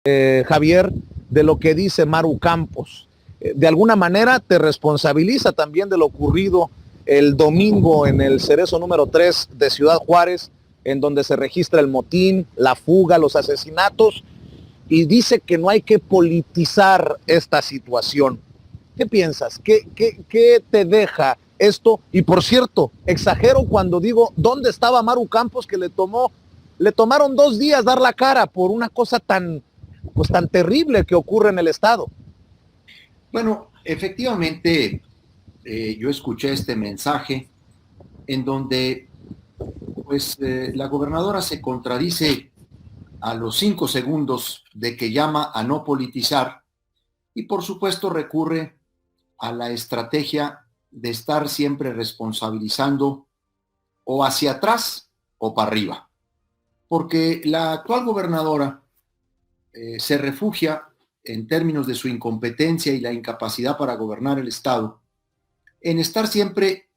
Javier, de lo que dice Maru Campos. De alguna manera te responsabiliza también de lo ocurrido el domingo en el Cerezo número 3 de Ciudad Juárez, en donde se registra el motín, la fuga, los asesinatos, y dice que no hay que politizar esta situación. ¿Qué piensas? ¿Qué te deja esto? Y por cierto, exagero cuando digo, ¿dónde estaba Maru Campos que le tomaron 2 días dar la cara por una cosa tan terrible que ocurre en el estado? Bueno, efectivamente, yo escuché este mensaje en donde pues la gobernadora se contradice a los 5 segundos de que llama a no politizar y por supuesto recurre a la estrategia de estar siempre responsabilizando o hacia atrás o para arriba. Porque la actual gobernadora se refugia en términos de su incompetencia y la incapacidad para gobernar el Estado, en estar siempre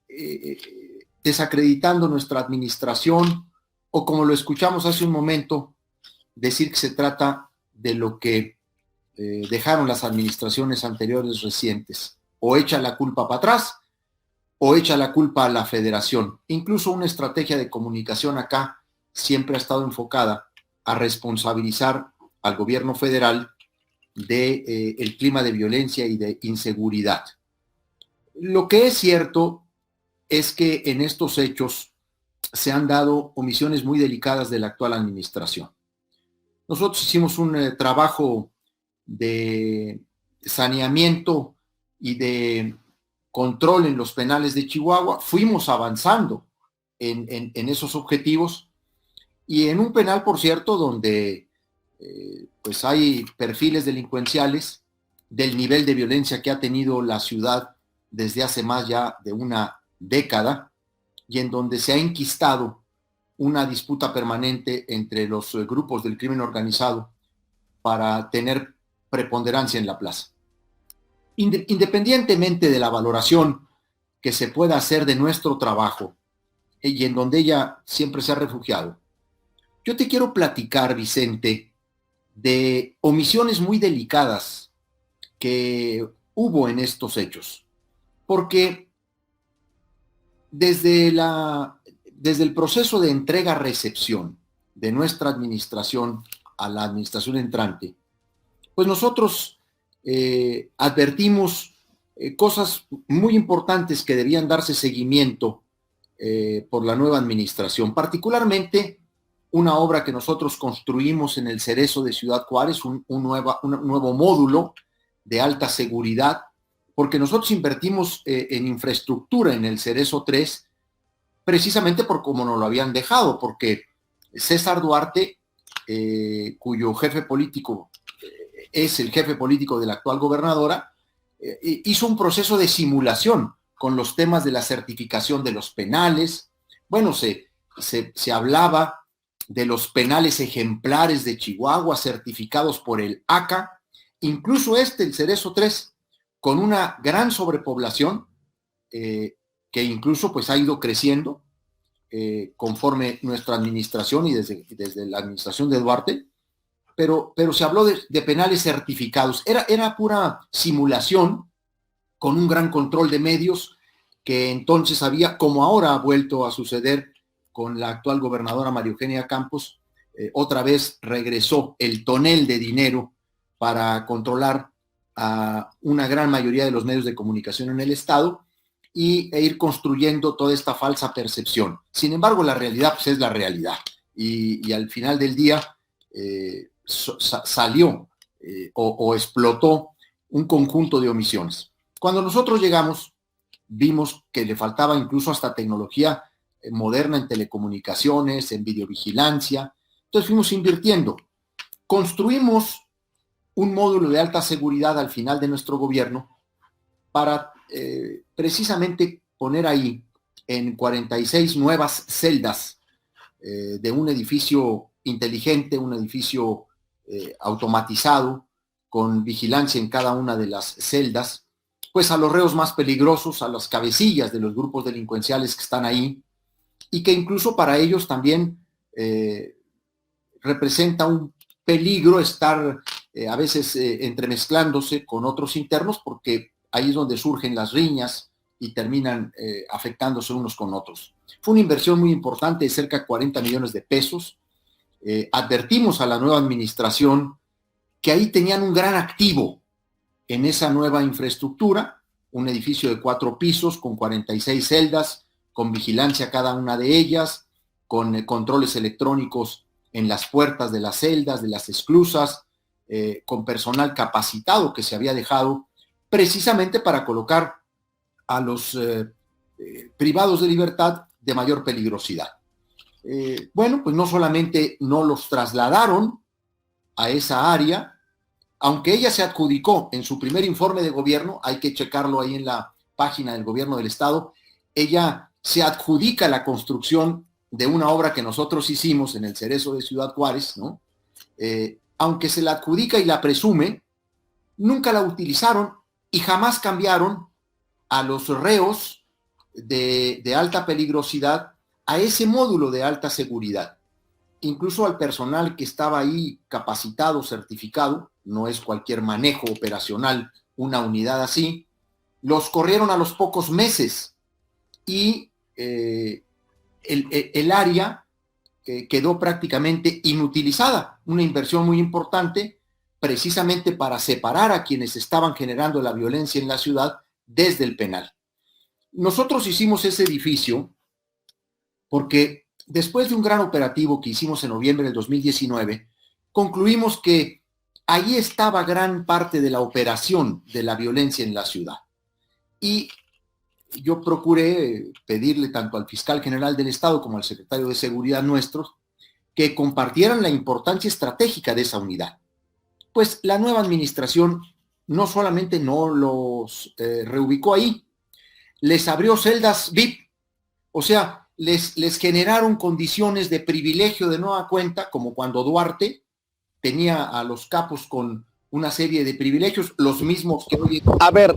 desacreditando nuestra administración o, como lo escuchamos hace un momento, decir que se trata de lo que dejaron las administraciones anteriores recientes. O echa la culpa para atrás o echa la culpa a la federación. Incluso una estrategia de comunicación acá siempre ha estado enfocada a responsabilizar al gobierno federal de el clima de violencia y de inseguridad. Lo que es cierto es que en estos hechos se han dado omisiones muy delicadas de la actual administración. Nosotros hicimos un trabajo de saneamiento y de control en los penales de Chihuahua, fuimos avanzando en esos objetivos y en un penal, por cierto, donde pues hay perfiles delincuenciales del nivel de violencia que ha tenido la ciudad desde hace más ya de una década y en donde se ha enquistado una disputa permanente entre los grupos del crimen organizado para tener preponderancia en la plaza. Independientemente de la valoración que se pueda hacer de nuestro trabajo y en donde ella siempre se ha refugiado, yo te quiero platicar, Vicente, de omisiones muy delicadas que hubo en estos hechos, porque desde el proceso de entrega-recepción de nuestra administración a la administración entrante, pues nosotros advertimos cosas muy importantes que debían darse seguimiento por la nueva administración, particularmente una obra que nosotros construimos en el Cerezo de Ciudad Juárez, un nuevo módulo de alta seguridad, porque nosotros invertimos en infraestructura en el Cerezo 3, precisamente por cómo nos lo habían dejado, porque César Duarte, cuyo jefe político es el jefe político de la actual gobernadora, hizo un proceso de simulación con los temas de la certificación de los penales. Bueno, se hablaba de los penales ejemplares de Chihuahua certificados por el ACA, incluso el Cerezo 3, con una gran sobrepoblación que incluso pues ha ido creciendo conforme nuestra administración y desde la administración de Duarte, pero se habló de penales certificados. Era pura simulación con un gran control de medios que entonces había, como ahora ha vuelto a suceder con la actual gobernadora María Eugenia Campos, otra vez regresó el tonel de dinero para controlar a una gran mayoría de los medios de comunicación en el estado e ir construyendo toda esta falsa percepción. Sin embargo, la realidad pues, es la realidad y al final del día salió o explotó un conjunto de omisiones. Cuando nosotros llegamos, vimos que le faltaba incluso hasta tecnología moderna en telecomunicaciones, en videovigilancia. Entonces fuimos invirtiendo. Construimos un módulo de alta seguridad al final de nuestro gobierno para precisamente poner ahí en 46 nuevas celdas de un edificio inteligente, un edificio automatizado, con vigilancia en cada una de las celdas, pues a los reos más peligrosos, a las cabecillas de los grupos delincuenciales que están ahí, y que incluso para ellos también representa un peligro estar a veces entremezclándose con otros internos, porque ahí es donde surgen las riñas y terminan afectándose unos con otros. Fue una inversión muy importante de cerca de 40 millones de pesos. Advertimos a la nueva administración que ahí tenían un gran activo en esa nueva infraestructura, un edificio de 4 pisos con 46 celdas, con vigilancia cada una de ellas, con controles electrónicos en las puertas de las celdas, de las esclusas, con personal capacitado que se había dejado precisamente para colocar a los privados de libertad de mayor peligrosidad. Bueno, pues no solamente no los trasladaron a esa área, aunque ella se adjudicó en su primer informe de gobierno, hay que checarlo ahí en la página del gobierno del estado, ella se adjudica la construcción de una obra que nosotros hicimos en el Cerezo de Ciudad Juárez, ¿no? Aunque se la adjudica y la presume, nunca la utilizaron y jamás cambiaron a los reos de alta peligrosidad a ese módulo de alta seguridad. Incluso al personal que estaba ahí capacitado, certificado, no es cualquier manejo operacional una unidad así, los corrieron a los pocos meses y el área quedó prácticamente inutilizada, una inversión muy importante precisamente para separar a quienes estaban generando la violencia en la ciudad desde el penal. Nosotros hicimos ese edificio porque después de un gran operativo que hicimos en noviembre del 2019, concluimos que ahí estaba gran parte de la operación de la violencia en la ciudad. Y yo procuré pedirle tanto al fiscal general del Estado como al secretario de Seguridad nuestros que compartieran la importancia estratégica de esa unidad. Pues la nueva administración no solamente no los reubicó ahí, les abrió celdas VIP, o sea, les generaron condiciones de privilegio de nueva cuenta, como cuando Duarte tenía a los capos con una serie de privilegios, los mismos que hoy... A ver,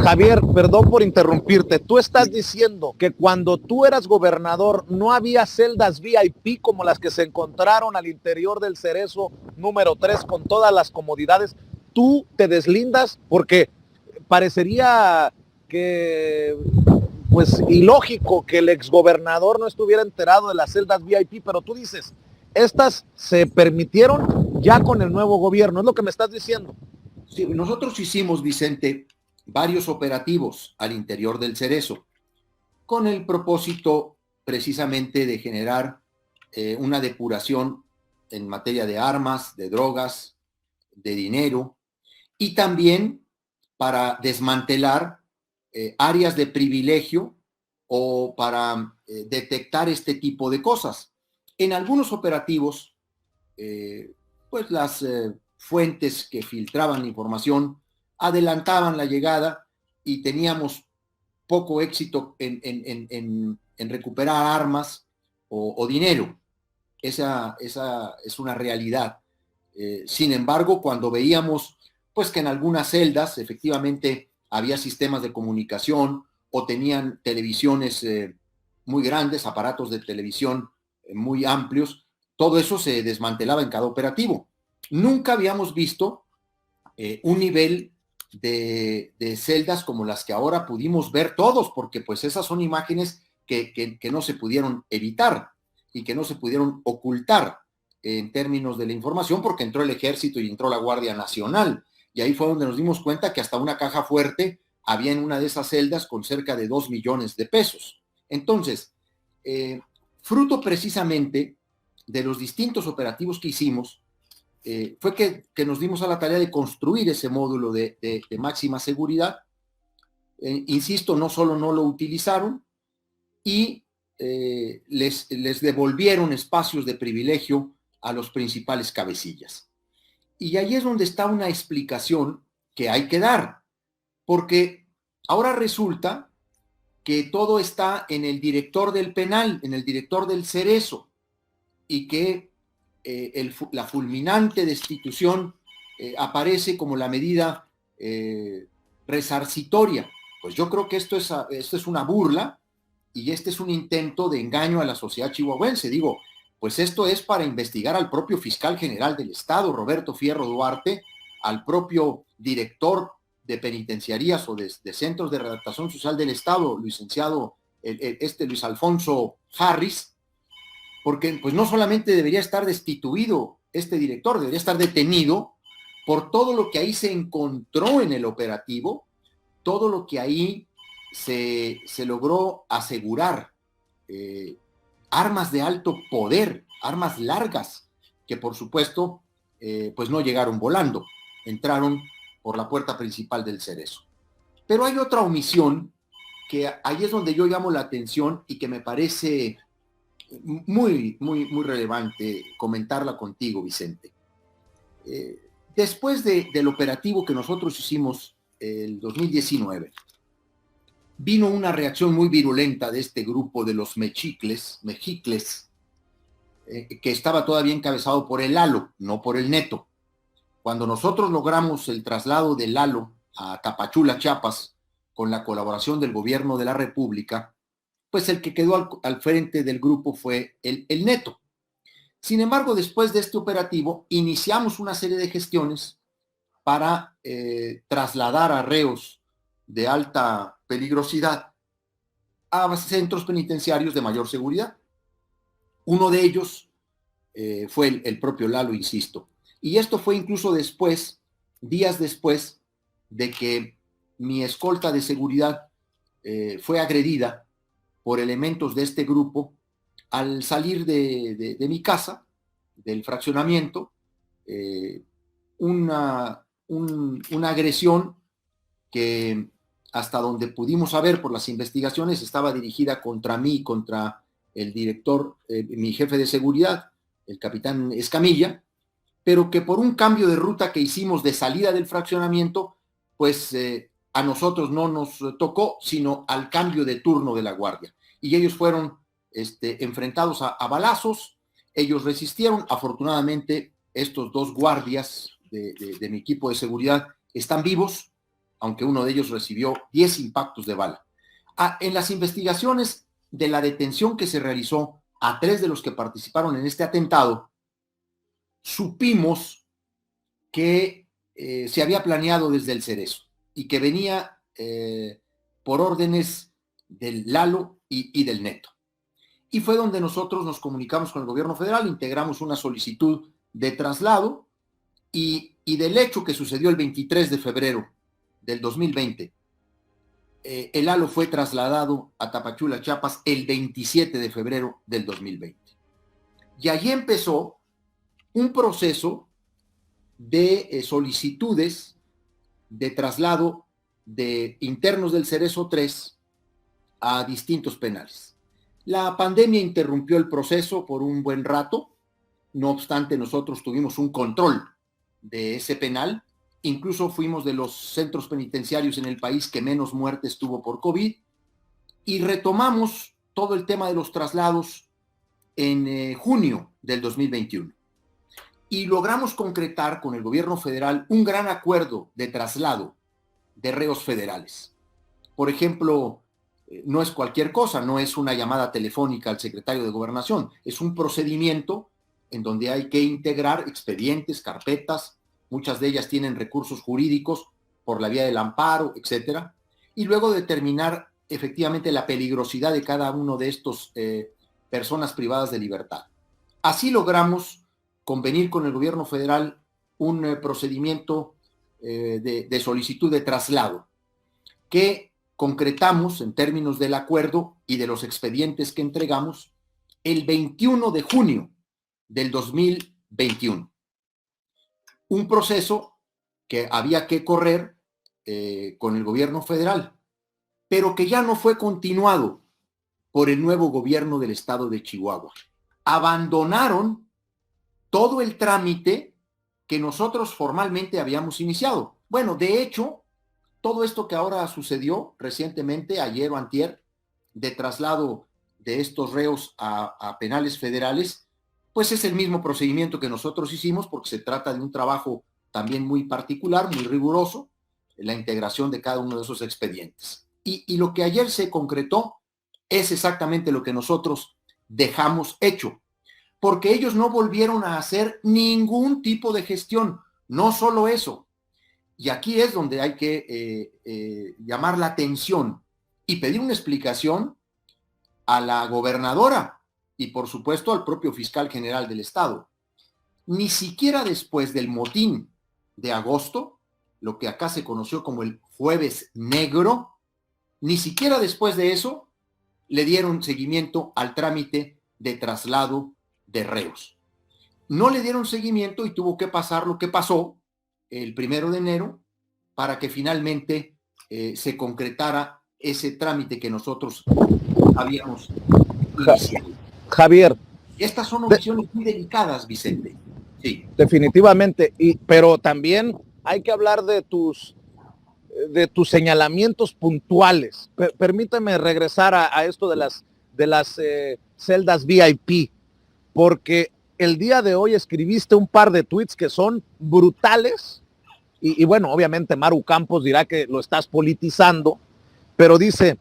Javier, perdón por interrumpirte. Tú estás diciendo que cuando tú eras gobernador no había celdas VIP como las que se encontraron al interior del Cerezo número 3 con todas las comodidades. Tú te deslindas porque parecería que pues ilógico que el exgobernador no estuviera enterado de las celdas VIP, pero tú dices, estas se permitieron ya con el nuevo gobierno, es lo que me estás diciendo. Sí, nosotros hicimos, Vicente, varios operativos al interior del Cerezo, con el propósito precisamente de generar una depuración en materia de armas, de drogas, de dinero, y también para desmantelar áreas de privilegio o para detectar este tipo de cosas. En algunos operativos, pues las fuentes que filtraban información adelantaban la llegada y teníamos poco éxito en recuperar armas o dinero. Esa es una realidad. Sin embargo, cuando veíamos pues que en algunas celdas efectivamente había sistemas de comunicación o tenían televisiones muy grandes, aparatos de televisión muy amplios, todo eso se desmantelaba en cada operativo. Nunca habíamos visto un nivel de celdas como las que ahora pudimos ver todos, porque pues esas son imágenes que no se pudieron evitar y que no se pudieron ocultar en términos de la información, porque entró el Ejército y entró la Guardia Nacional. Y ahí fue donde nos dimos cuenta que hasta una caja fuerte había en una de esas celdas con cerca de 2 millones de pesos. Entonces, fruto precisamente de los distintos operativos que hicimos, fue que nos dimos a la tarea de construir ese módulo de máxima seguridad. Insisto, no solo no lo utilizaron y les devolvieron espacios de privilegio a los principales cabecillas. Y ahí es donde está una explicación que hay que dar, porque ahora resulta que todo está en el director del penal, en el director del Cerezo, y que la fulminante destitución aparece como la medida resarcitoria. Pues yo creo que esto es una burla y este es un intento de engaño a la sociedad chihuahuense. Digo, pues esto es para investigar al propio fiscal general del Estado, Roberto Fierro Duarte, al propio director de penitenciarías o de centros de readaptación social del Estado, licenciado Luis Alfonso Harris, porque pues no solamente debería estar destituido este director, debería estar detenido por todo lo que ahí se encontró en el operativo, todo lo que ahí se logró asegurar, armas de alto poder, armas largas, que por supuesto pues no llegaron volando, entraron por la puerta principal del Cerezo. Pero hay otra omisión que ahí es donde yo llamo la atención y que me parece muy relevante comentarla contigo, Vicente. Después del operativo que nosotros hicimos el 2019, vino una reacción muy virulenta de este grupo de los mexicles, que estaba todavía encabezado por el Lalo, no por el Neto. Cuando nosotros logramos el traslado del Lalo a Tapachula, Chiapas, con la colaboración del gobierno de la República, pues el que quedó al frente del grupo fue el Neto. Sin embargo, después de este operativo, iniciamos una serie de gestiones para trasladar a reos de alta peligrosidad a centros penitenciarios de mayor seguridad. Uno de ellos fue el propio Lalo, insisto. Y esto fue incluso después, días después de que mi escolta de seguridad fue agredida por elementos de este grupo al salir de mi casa, del fraccionamiento, una agresión que hasta donde pudimos saber por las investigaciones estaba dirigida contra mí, contra el director, mi jefe de seguridad, el capitán Escamilla, pero que por un cambio de ruta que hicimos de salida del fraccionamiento, pues a nosotros no nos tocó, sino al cambio de turno de la guardia. Y ellos fueron enfrentados a balazos, ellos resistieron. Afortunadamente, estos dos guardias de mi equipo de seguridad están vivos, aunque uno de ellos recibió 10 impactos de bala. En las investigaciones de la detención que se realizó a 3 de los que participaron en este atentado, supimos que se había planeado desde el Cerezo y que venía por órdenes del Lalo y del Neto. Y fue donde nosotros nos comunicamos con el gobierno federal, integramos una solicitud de traslado y del hecho que sucedió el 23 de febrero del 2020, el Lalo fue trasladado a Tapachula, Chiapas, el 27 de febrero del 2020. Y allí empezó un proceso de solicitudes de traslado de internos del Cerezo 3 a distintos penales. La pandemia interrumpió el proceso por un buen rato, no obstante nosotros tuvimos un control de ese penal, incluso fuimos de los centros penitenciarios en el país que menos muertes tuvo por COVID, y retomamos todo el tema de los traslados en junio del 2021. Y logramos concretar con el gobierno federal un gran acuerdo de traslado de reos federales. Por ejemplo, no es cualquier cosa, no es una llamada telefónica al secretario de Gobernación, es un procedimiento en donde hay que integrar expedientes, carpetas, muchas de ellas tienen recursos jurídicos por la vía del amparo, etcétera, y luego determinar efectivamente la peligrosidad de cada uno de estos personas privadas de libertad. Así logramos convenir con el gobierno federal un procedimiento de solicitud de traslado que concretamos en términos del acuerdo y de los expedientes que entregamos el 21 de junio del 2021. Un proceso que había que correr con el gobierno federal, pero que ya no fue continuado por el nuevo gobierno del estado de Chihuahua. Abandonaron todo el trámite que nosotros formalmente habíamos iniciado. Bueno, de hecho, todo esto que ahora sucedió recientemente, ayer o antier, de traslado de estos reos a penales federales, pues es el mismo procedimiento que nosotros hicimos, porque se trata de un trabajo también muy particular, muy riguroso, la integración de cada uno de esos expedientes. Y lo que ayer se concretó es exactamente lo que nosotros dejamos hecho. porque ellos no volvieron a hacer ningún tipo de gestión. No solo eso, y aquí es donde hay que llamar la atención y pedir una explicación a la gobernadora y por supuesto al propio fiscal general del estado. Ni siquiera después del motín de agosto, lo que acá se conoció como el Jueves Negro, ni siquiera después de eso le dieron seguimiento al trámite de traslado de reos. No le dieron seguimiento y tuvo que pasar lo que pasó el 1 de enero para que finalmente se concretara ese trámite que nosotros habíamos iniciado. Javier. Estas son omisiones muy delicadas, Vicente. Sí. Definitivamente, pero también hay que hablar de tus señalamientos puntuales. Permíteme regresar a esto de las celdas VIP, porque el día de hoy escribiste un par de tweets que son brutales, y bueno, obviamente Maru Campos dirá que lo estás politizando, pero dice: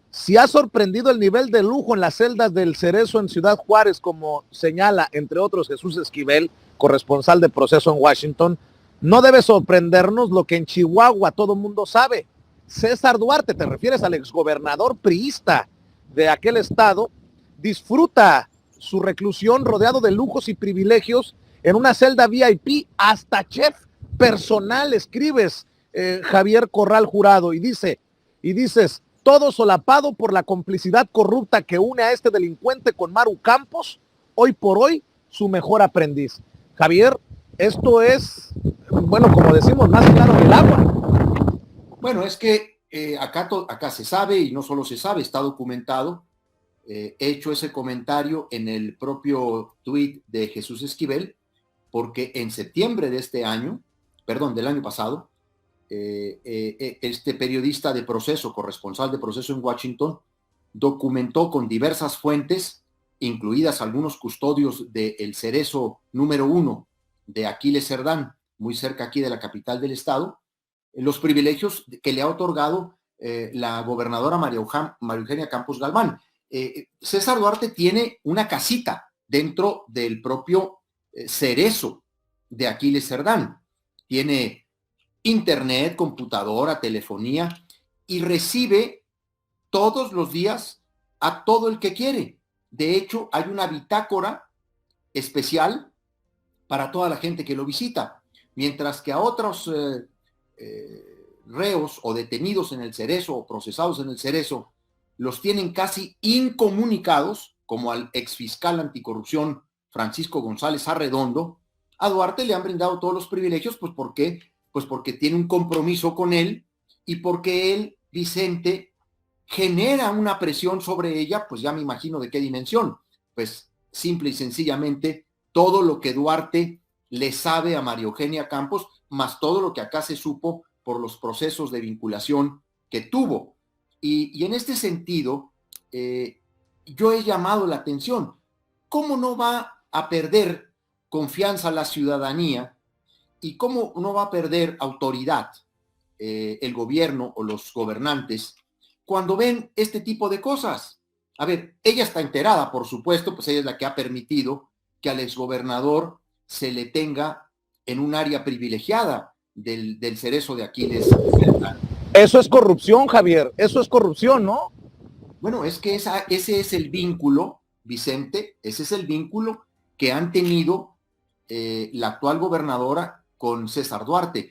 si ha sorprendido el nivel de lujo en las celdas del Cerezo en Ciudad Juárez, como señala, entre otros, Jesús Esquivel, corresponsal de Proceso en Washington, no debe sorprendernos lo que en Chihuahua todo mundo sabe. César Duarte, te refieres al exgobernador priista de aquel estado, disfruta su reclusión rodeado de lujos y privilegios en una celda VIP, hasta chef personal, escribes, Javier Corral Jurado, y dices, todo solapado por la complicidad corrupta que une a este delincuente con Maru Campos, hoy por hoy su mejor aprendiz. Javier, esto es, bueno, como decimos, más claro que el agua. Bueno, es que acá se sabe, y no solo se sabe, está documentado. He hecho ese comentario en el propio tuit de Jesús Esquivel, porque en septiembre de este año, del año pasado, este periodista de Proceso, corresponsal de Proceso en Washington, documentó con diversas fuentes, incluidas algunos custodios del Cerezo número 1 de Aquiles Cerdán, muy cerca aquí de la capital del estado, los privilegios que le ha otorgado la gobernadora María Eugenia Campos Galván. César Duarte tiene una casita dentro del propio Cerezo de Aquiles Cerdán. Tiene internet, computadora, telefonía, y recibe todos los días a todo el que quiere. De hecho, hay una bitácora especial para toda la gente que lo visita, mientras que a otros reos o detenidos en el Cerezo o procesados en el Cerezo los tienen casi incomunicados, como al exfiscal anticorrupción Francisco González Arredondo. A Duarte le han brindado todos los privilegios, pues porque tiene un compromiso con él y porque él, Vicente, genera una presión sobre ella, pues ya me imagino de qué dimensión. Pues simple y sencillamente todo lo que Duarte le sabe a María Eugenia Campos, más todo lo que acá se supo por los procesos de vinculación que tuvo. Y en este sentido, yo he llamado la atención. ¿Cómo no va a perder confianza la ciudadanía y cómo no va a perder autoridad el gobierno o los gobernantes cuando ven este tipo de cosas? A ver, ella está enterada, por supuesto, pues ella es la que ha permitido que al exgobernador se le tenga en un área privilegiada del Cerezo de Aquiles. Eso es corrupción, Javier, eso es corrupción, ¿no? Bueno, es que ese es el vínculo, Vicente, ese es el vínculo que han tenido la actual gobernadora con César Duarte.